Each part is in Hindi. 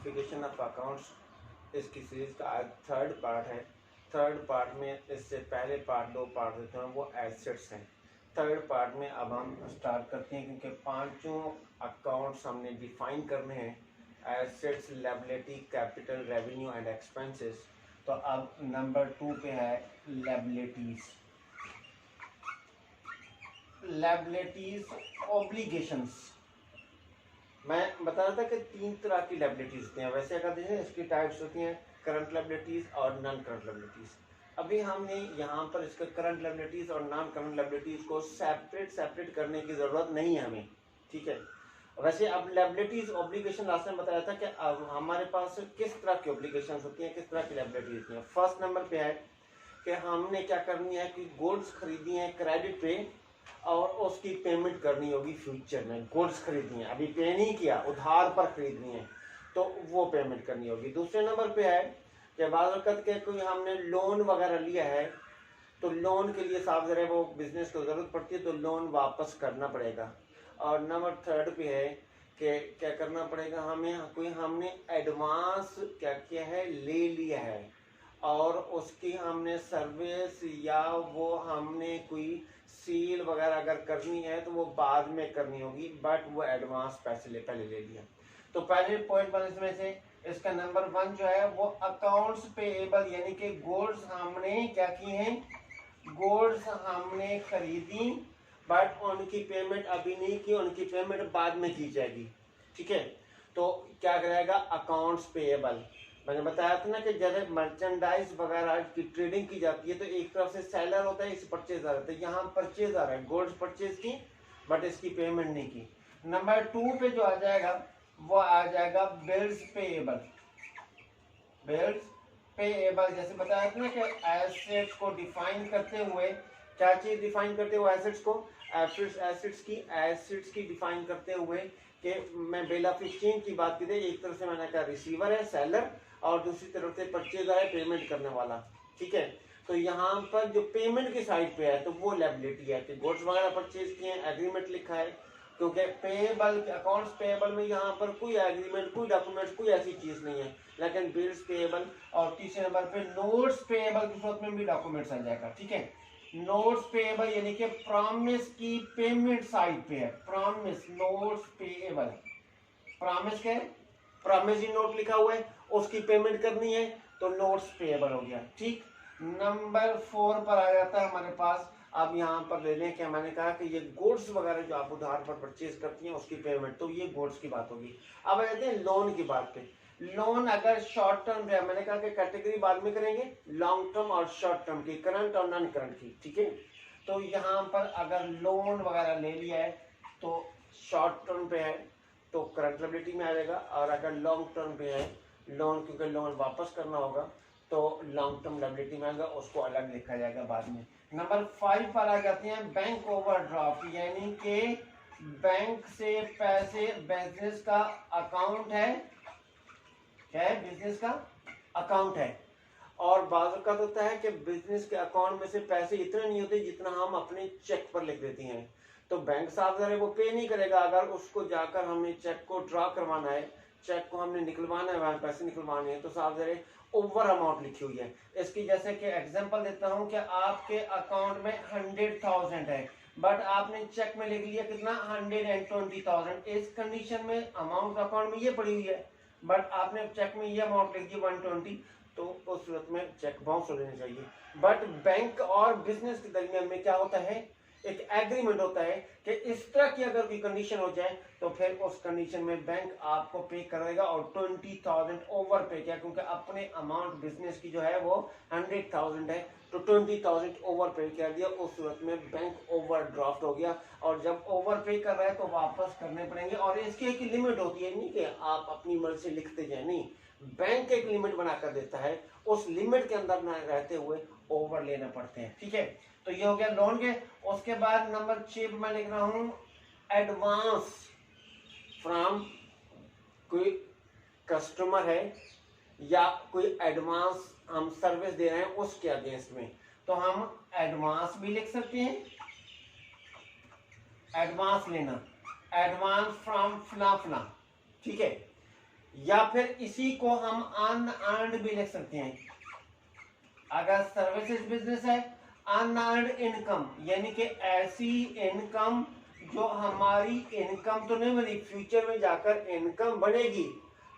क्लासिफिकेशन ऑफ अकाउंट्स इसकी सीरीज का आज थर्ड पार्ट है। थर्ड पार्ट में इससे पहले पार्ट 2 पार्ट देते हैं वो एसेट्स हैं। थर्ड पार्ट में अब हम स्टार्ट करते हैं क्योंकि पांचों अकाउंट्स हमने डिफाइन करने हैं, assets, liability, capital, revenue and expenses. तो अब नंबर 2 पे है लायबिलिटीज। Liabilities obligations. मैं बता रहा था कि 3 तरह की लायबिलिटीज होती हैं। वैसे अगर देखें इसकी टाइप्स होती हैं करंट लायबिलिटीज और नॉन करंट लायबिलिटीज। अभी हमने यहाँ पर इसके करंट लायबिलिटीज और नॉन करंट लायबिलिटीज को सेपरेट करने की जरूरत नहीं है हमें, ठीक है। वैसे अब लायबिलिटीज ऑब्लिगेशन लास्ट में बताया था कि अब हमारे पास किस तरह की ऑब्लिगेशन होती हैं, किस तरह की लायबिलिटीज होती हैं। फर्स्ट नंबर पे है कि हमने क्या करनी है कि गुड्स खरीदी है क्रेडिट पे और उसकी पेमेंट करनी होगी फ्यूचर में। गुड्स खरीदनी है, अभी पे नहीं किया, उधार पर खरीदनी है तो वो पेमेंट करनी होगी। दूसरे नंबर पे है कि बाज़ वक़्त के कोई हमने लोन वगैरह लिया है तो लोन के लिए साफ ज़रा वो बिजनेस को ज़रूरत पड़ती है तो लोन वापस करना पड़ेगा। और नंबर थर्ड पे है कि क्या करना पड़ेगा हमें, कोई हमने एडवांस क्या किया है, ले लिया है और उसकी हमने सर्विस या वो हमने कोई सील वगैरह अगर करनी है तो वो बाद में करनी होगी, बट वो एडवांस पैसे पहले ले लिया। तो पहले पॉइंट पर इसमें से इसका नंबर 1 जो है वो अकाउंट्स पेएबल, यानी कि गुड्स हमने क्या किए हैं, गुड्स हमने खरीदी बट उनकी पेमेंट अभी नहीं की, उनकी पेमेंट बाद में की जाएगी, ठीक है। तो क्या करेगा अकाउंट्स पेएबल। मैंने बताया था ना कि जब मर्चेंडाइज वगैरह की ट्रेडिंग की जाती है तो एक तरफ से सेलर होता है, इस परचेजर होता है। यहाँ परचेजर है, गुड्स परचेज की बट इसकी पेमेंट नहीं की। नंबर 2 पे जो आ जाएगा वो आ जाएगा बिल्स पेएबल। बिल्स पेएबल जैसे बताया था ना कि एसेट्स को डिफाइन करते हुए, क्या चीज डिफाइन करते हुए एसेट्स को, एसेट्स की डिफाइन करते हुए कि मैं बिल ऑफ एक्सचेंज की बात की थी। एक तरफ से मैंने कहा रिसीवर है सेलर और दूसरी तरफ से परचेजर है पेमेंट करने वाला, ठीक है। तो यहाँ पर जो पेमेंट की साइड पे है तो वो लायबिलिटी है कि गुड्स वगैरह परचेज किए हैं, एग्रीमेंट लिखा है, क्योंकि पेएबल अकाउंट्स पेएबल में यहाँ पर कोई एग्रीमेंट, कोई डॉक्यूमेंट्स, कोई ऐसी चीज नहीं है। लेकिन बिल्स पेएबल और तीसरे नंबर पे नोट्स पेएबल की सूरत में भी डॉक्यूमेंट्स आ जाएगा, ठीक है। नोट्स पेएबल यानी कि प्रॉमिस की पेमेंट साइड पे है, प्रॉमिस नोट्स पेएबल। प्रॉमिस के प्रॉमिस नोट लिखा हुआ है, उसकी पेमेंट करनी है तो नोट्स पेएबल हो गया, ठीक। नंबर 4 पर आ जाता है हमारे पास। अब यहाँ पर ले लें कि मैंने कहा कि ये गुड्स वगैरह जो आप उधार पर परचेज करती हैं उसकी पेमेंट, तो ये गुड्स की बात होगी। अब आते हैं लोन की बात पे। लोन अगर शॉर्ट टर्म है, मैंने कहा कि कैटेगरी बाद में करेंगे, लॉन्ग टर्म और शॉर्ट टर्म की, करंट और नॉन करंट की, ठीक है। तो यहाँ पर अगर लोन वगैरह ले लिया है तो शॉर्ट टर्म पे है तो करंट लायबिलिटी में आ जाएगा, और अगर लॉन्ग टर्म पे है लोन, क्योंकि लोन वापस करना होगा तो लॉन्ग टर्म लायबिलिटी में आएगा, उसको अलग लिखा जाएगा बाद में। नंबर 5 पर आ जाते हैं बैंक ओवरड्राफ्ट, यानी कि बैंक से पैसे, बिजनेस का अकाउंट है, क्या है, बिजनेस का अकाउंट है। और बाज़ औक़ात होता है कि बिजनेस के अकाउंट में से पैसे इतने नहीं होते जितना हम अपने चेक पर लिख देते हैं, तो बैंक साहब जरा वो पे नहीं करेगा। अगर उसको जाकर हमने चेक को ड्रा करवाना है, चेक को हमने निकलवाना है, वहाँ पैसे निकलवाने हैं, तो साहब जरा ओवर अमाउंट लिखी हुई है इसकी। जैसे कि एग्जांपल देता हूं कि आपके अकाउंट में 100,000 है बट आपने चेक में लिख लिया कितना, 120,000। इस कंडीशन में अमाउंट अकाउंट में ये पड़ी हुई है बट आपने चेक में ये अमाउंट लिख दी 120, तो उस सूरत में चेक बाउंस हो जाना चाहिए। बट बैंक और बिजनेस के दरमियान में क्या होता है, एक एग्रीमेंट होता है कि इस तरह की अगर कोई कंडीशन हो जाए तो फिर उस कंडीशन में बैंक आपको पे करेगा, और 20,000 ओवर पे किया, क्योंकि अपने अमाउंट बिजनेस की जो है वो 100,000 है तो 20,000 ओवर पे कर दिया, उस सूरत में बैंक ओवरड्राफ्ट हो गया। और जब ओवर पे कर रहा है तो वापस करने पड़ेंगे, और इसकी एक लिमिट होती है, नहीं कि आप अपनी मर्जी से लिखते जाए, नहीं, बैंक एक लिमिट बनाकर देता है, उस लिमिट के अंदर न रहते हुए ओवर लेना पड़ते हैं, ठीक है। तो ये हो गया लोन के। उसके बाद नंबर 6 मैं लिख रहा हूं एडवांस फ्रॉम, कोई कस्टमर है या कोई एडवांस हम सर्विस दे रहे हैं उसके अगेंस्ट में, तो हम एडवांस भी लिख सकते हैं, एडवांस लेना, एडवांस फ्रॉम फला फला, ठीक है। या फिर इसी को हम अनअर्न्ड भी लिख सकते हैं। अगर सर्विसेज बिजनेस है, अनअर्न्ड इनकम, यानी कि ऐसी इनकम जो हमारी इनकम तो नहीं बनी, फ्यूचर में जाकर इनकम बढ़ेगी,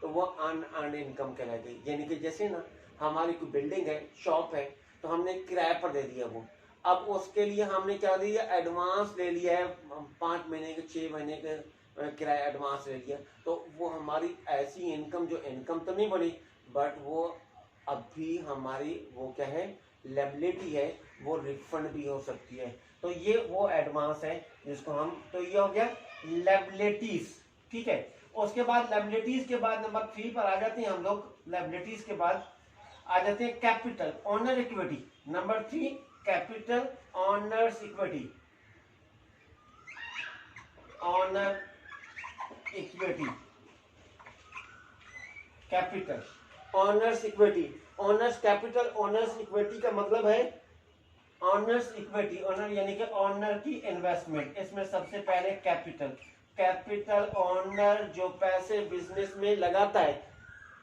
तो वो अनअर्न्ड इनकम कहलाएगी। यानी कि जैसे ना हमारी कोई बिल्डिंग है, शॉप है, तो हमने किराए पर दे दिया वो, अब उसके लिए हमने क्या दिया, एडवांस ले लिया है, 5 महीने के 6 महीने के किराया एडवांस ले लिया, तो वो हमारी ऐसी इनकम जो इनकम तो नहीं बनी, बट वो अभी हमारी वो क्या है, लायबिलिटी है, वो रिफंड भी हो सकती है। तो ये वो एडवांस है जिसको हम, तो ये हो गया लायबिलिटीज। ठीक है, उसके बाद लायबिलिटीज के बाद नंबर 3 पर आ जाते हैं हम लोग। लायबिलिटीज के बाद आ जाते हैं capital owner equity. Number 3 capital owners equity, honour equity, capital owners equity. Owners capital owners equity का मतलब है ऑनर्स इक्विटी, ऑनर यानी कि ऑनर की इन्वेस्टमेंट। इसमें सबसे पहले कैपिटल, कैपिटल ऑनर जो पैसे बिजनेस में लगाता है,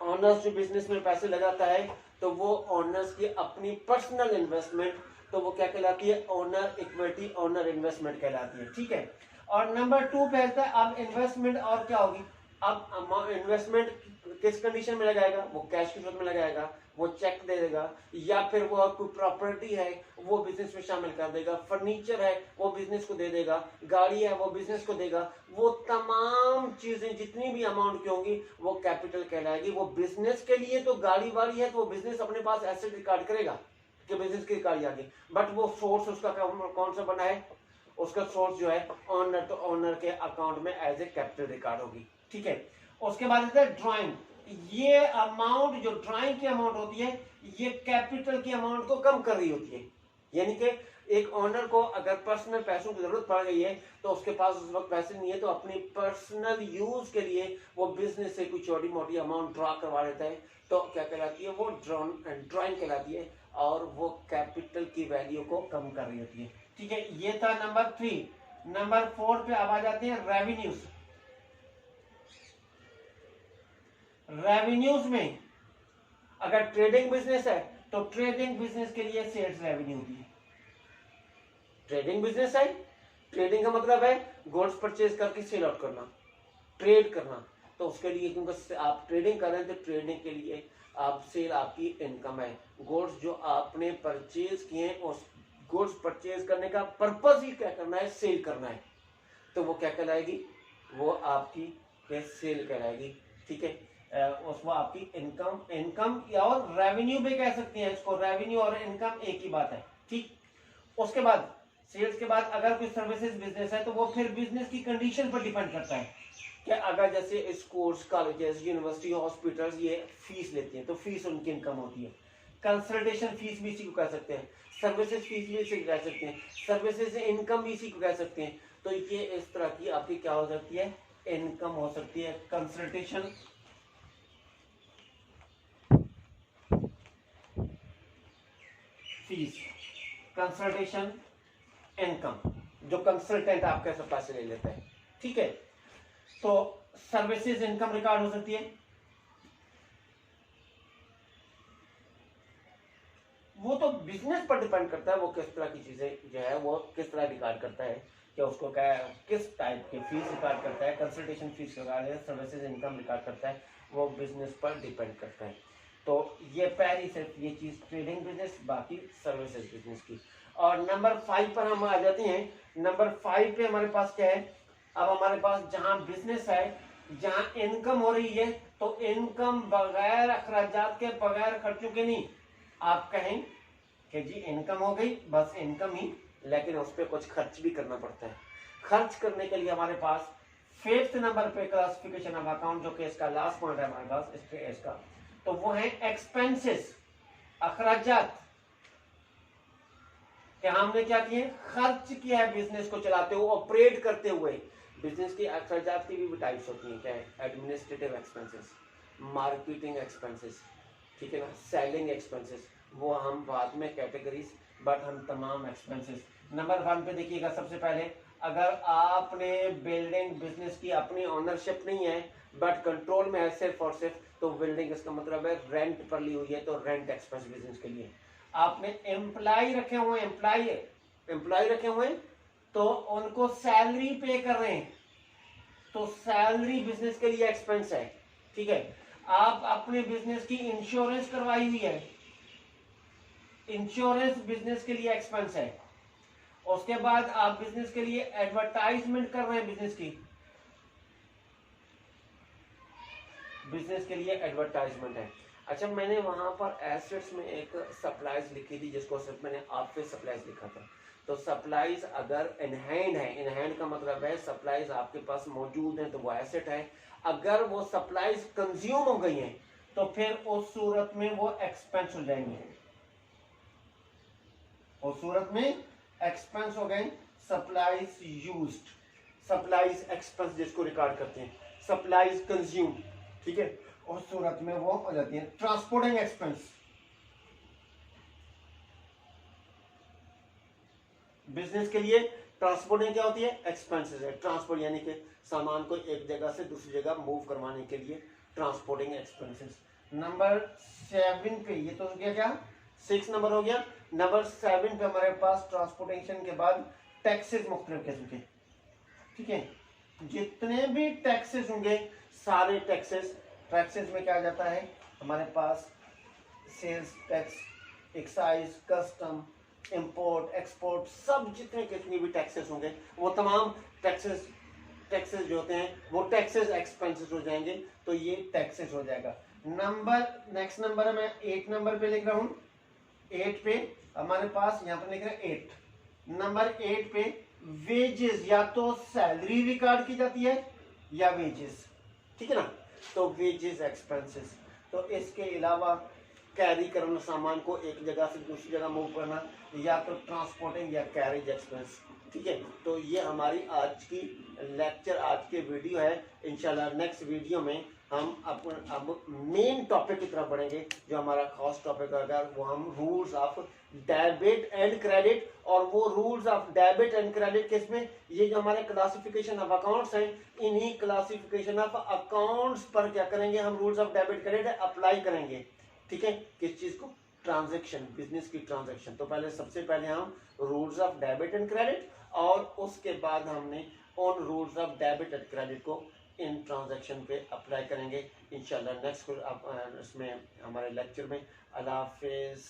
ऑनर्स जो बिजनेस में पैसे लगाता है, तो वो ऑनर्स की अपनी पर्सनल इन्वेस्टमेंट, तो वो क्या कहलाती है, ओनर इक्विटी, ओनर इन्वेस्टमेंट कहलाती है। ठीक है, और नंबर 2 पे आता है अब इन्वेस्टमेंट, और क्या होगी, अब इन्वेस्टमेंट किस कंडीशन में लगाएगा, वो कैश के रूप में लगाएगा, वो चेक दे देगा, या फिर वो कोई प्रॉपर्टी है वो बिजनेस में शामिल कर देगा, फर्नीचर है वो बिजनेस को दे देगा, गाड़ी है वो बिजनेस को देगा, वो तमाम चीजें जितनी भी अमाउंट की होंगी वो कैपिटल कहलाएगी। वो बिजनेस के लिए तो गाड़ी वाड़ी है, तो वो बिजनेस अपने पास एसेट रिकॉर्ड करेगा कि बिजनेस की गाड़ी आ गई, बट वो सोर्स उसका कौन सा बना है, उसका सोर्स जो है ऑनर, तो ऑनर के अकाउंट में एज ए कैपिटल रिकॉर्ड होगी। ठीक है, उसके बाद आता है ड्राइंग। ये अमाउंट जो ड्राइंग की अमाउंट होती है, ये कैपिटल की अमाउंट को कम कर रही होती है। यानी कि एक ऑनर को अगर पर्सनल पैसों की जरूरत पड़ गई है, तो उसके पास उस वक्त पैसे नहीं है, तो अपनी पर्सनल यूज के लिए वो बिजनेस से कोई छोटी मोटी अमाउंट ड्रॉ करवा लेता है, तो क्या कहलाती है, वो ड्राइंग कहलाती है, और वो कैपिटल की वैल्यू को कम कर रही होती है। ठीक है, ये था नंबर 3। नंबर 4 पे अब आ जाते हैं रेवेन्यूज। रेवेन्यूज में अगर ट्रेडिंग बिजनेस है, तो ट्रेडिंग बिजनेस के लिए सेल्स रेवेन्यू दी। ट्रेडिंग बिजनेस है, ट्रेडिंग का मतलब है गुड्स परचेज करके सेल आउट करना, ट्रेड करना, तो उसके लिए क्योंकि आप ट्रेडिंग कर रहे हैं, तो ट्रेडिंग के लिए आप सेल आपकी इनकम है। गुड्स जो आपने परचेज किए, उस गुड्स परचेज करने का पर्पस ही क्या करना है, सेल करना है, तो वो क्या कहलाएगी, वो आपकी सेल कहलाएगी। ठीक है, उसमें आपकी इनकम और रेवेन्यू भी कह सकते हैं इसको, रेवेन्यू और इनकम एक ही बात है। ठीक, उसके बाद सेल्स के बाद अगर कोई सर्विसेज बिजनेस है, तो वो फिर बिजनेस की कंडीशन पर डिपेंड करता है कि अगर जैसे स्कूल्स, कॉलेजेस, यूनिवर्सिटी, हॉस्पिटल्स ये फीस लेती हैं, तो फीस उनकी इनकम होती है। कंसल्टेशन फीस भी इसी को कह सकते हैं, सर्विसेज फीस भी इसी को कह सकते हैं, सर्विसेज इनकम भी इसी को कह सकते हैं। तो ये इस तरह की आपकी क्या हो सकती है, इनकम हो सकती है। कंसल्टेशन फीस, कंसल्टेशन इनकम, जो कंसल्टेंट आपके से पैसे ले लेते हैं। ठीक है, तो सर्विसेज इनकम रिकॉर्ड हो सकती है। वो तो बिजनेस पर डिपेंड करता है, वो किस तरह की चीजें जो है वो किस तरह रिकॉर्ड करता है, कि उसको क्या किस टाइप की फीस रिकॉर्ड करता है, कंसल्टेशन फीस रिकॉर्ड है, सर्विसेज इनकम रिकॉर्ड करता है, वो बिजनेस पर डिपेंड करता है। तो ये पहली सिर्फ ये चीज ट्रेडिंग बिजनेस, बाकी सर्विसेज बिजनेस की। और नंबर 5 पर हम आ जाते हैं। नंबर 5 पे हमारे पास क्या है, अब हमारे पास जहां बिजनेस है, जहां इनकम हो रही है, तो इनकम बगैर अखराजात के, बगैर खर्चों के नहीं। आप कहें कि जी इनकम हो गई, बस इनकम ही, लेकिन उस पर कुछ खर्च भी करना पड़ता है। खर्च करने के लिए हमारे पास 5th नंबर पे क्लासिफिकेशन ऑफ अकाउंट, जो कि इसका लास्ट पॉइंट है हमारे पास इसका, तो वो है एक्सपेंसेस, अखराजात। कि हमने क्या किए, खर्च किया है बिजनेस को चलाते हुए, ऑपरेट करते हुए। बिजनेस की अखराजात की भी टाइप्स होती हैं, क्या है, एडमिनिस्ट्रेटिव एक्सपेंसेस, मार्केटिंग एक्सपेंसेस, ठीक है ना, सेलिंग एक्सपेंसेस, वो हम बाद में कैटेगरीज, बट हम तमाम एक्सपेंसेस। नंबर 1 पे देखिएगा, सबसे पहले अगर आपने बिल्डिंग बिजनेस की अपनी ओनरशिप नहीं है, बट कंट्रोल में है सिर्फ और सिर्फ तो बिल्डिंग, इसका मतलब है रेंट पर ली हुई है, तो रेंट एक्सपेंस बिजनेस के लिए। आपने एम्प्लॉय रखे हुए, एम्प्लॉय रखे हुए तो उनको सैलरी पे कर रहे हैं, तो सैलरी बिजनेस के लिए एक्सपेंस है, ठीक है। आप अपने बिजनेस की इंश्योरेंस करवाई हुई है, इंश्योरेंस बिजनेस के लिए एक्सपेंस है। उसके बाद आप बिजनेस के लिए एडवर्टाइजमेंट कर रहे हैं, बिजनेस के लिए एडवर्टाइजमेंट है। अच्छा, मैंने वहां पर एसेट्स में एक सप्लाईज लिखी थी, जिसको सिर्फ मैंने ऑफिस सप्लाईज लिखा था। तो सप्लाईज अगर इन हैंड है, इन हैंड का मतलब है सप्लाईज आपके पास मौजूद है तो वो एसेट है। अगर वो सप्लाईज कंज्यूम हो गई हैं तो फिर उस सूरत में वो एक्सपेंस हो जाएंगे, उस सूरत में एक्सपेंस हो गए। सप्लाईज यूज्ड, सप्लाईज एक्सपेंस जिसको रिकॉर्ड करते हैं, सप्लाईज कंज्यूम, ठीक है, उस सूरत में वो हो जाती है। ट्रांसपोर्टिंग एक्सपेंस, बिजनेस के लिए ट्रांसपोर्टिंग क्या होती है, एक्सपेंसेस है। ट्रांसपोर्ट यानी कि सामान को एक जगह से दूसरी जगह मूव करवाने के लिए ट्रांसपोर्टिंग एक्सपेंसेस। नंबर 7 पे, ये तो हो गया क्या, 6 नंबर हो गया। नंबर 7 पे हमारे पास ट्रांसपोर्टेशन के बाद टैक्सेस मुख्तलिफ किस्म के, ठीक है। जितने भी टैक्सेस होंगे सारे टैक्सेस में क्या आ जाता है हमारे पास, sales tax, excise, custom, import, export, सब जितने कितने भी टैक्सेस होंगे वो तमाम टैक्सेस जो होते हैं वो टैक्सेस एक्सपेंसेस हो जाएंगे, तो ये टैक्सेस हो जाएगा। नेक्स्ट नंबर है, मैं 8 नंबर पे लिख रहा हूं। 8 पे हमारे पास यहाँ पर लिख रहे हैं 8 नंबर 8 पे वेजेस, या तो सैलरी रिकॉर्ड की जाती है या वेजेस, ठीक है ना। तो वेजेस एक्सपेंसेस, तो इसके अलावा कैरी करना, सामान को एक जगह से दूसरी जगह मूव करना, या तो ट्रांसपोर्टिंग या कैरेज एक्सपेंस, ठीक है। तो ये हमारी आज की लेक्चर, आज के वीडियो है। इंशाल्लाह नेक्स्ट वीडियो में हम अब मेन टॉपिक की तरफ बढ़ेंगे, जो हमारा खास टॉपिक होगा, वो हम rules of debit and credit. और वो rules of debit and credit किसमें, ये जो हमारे क्लासिफिकेशन ऑफ अकाउंट्स हैं, इन्हीं क्लासिफिकेशन ऑफ अकाउंट्स पर क्या करेंगे हम, rules of debit credit apply करेंगे, ठीक है। किस चीज को, ट्रांजैक्शन, बिजनेस की ट्रांजैक्शन। तो पहले सबसे पहले हम rules of debit and credit, और उसके बाद हमने उन rules of debit and credit को इन ट्रांजैक्शन पे अप्लाई करेंगे इंशाल्लाह नेक्स्ट इसमें हमारे लेक्चर में। अल्लाह हाफिज़।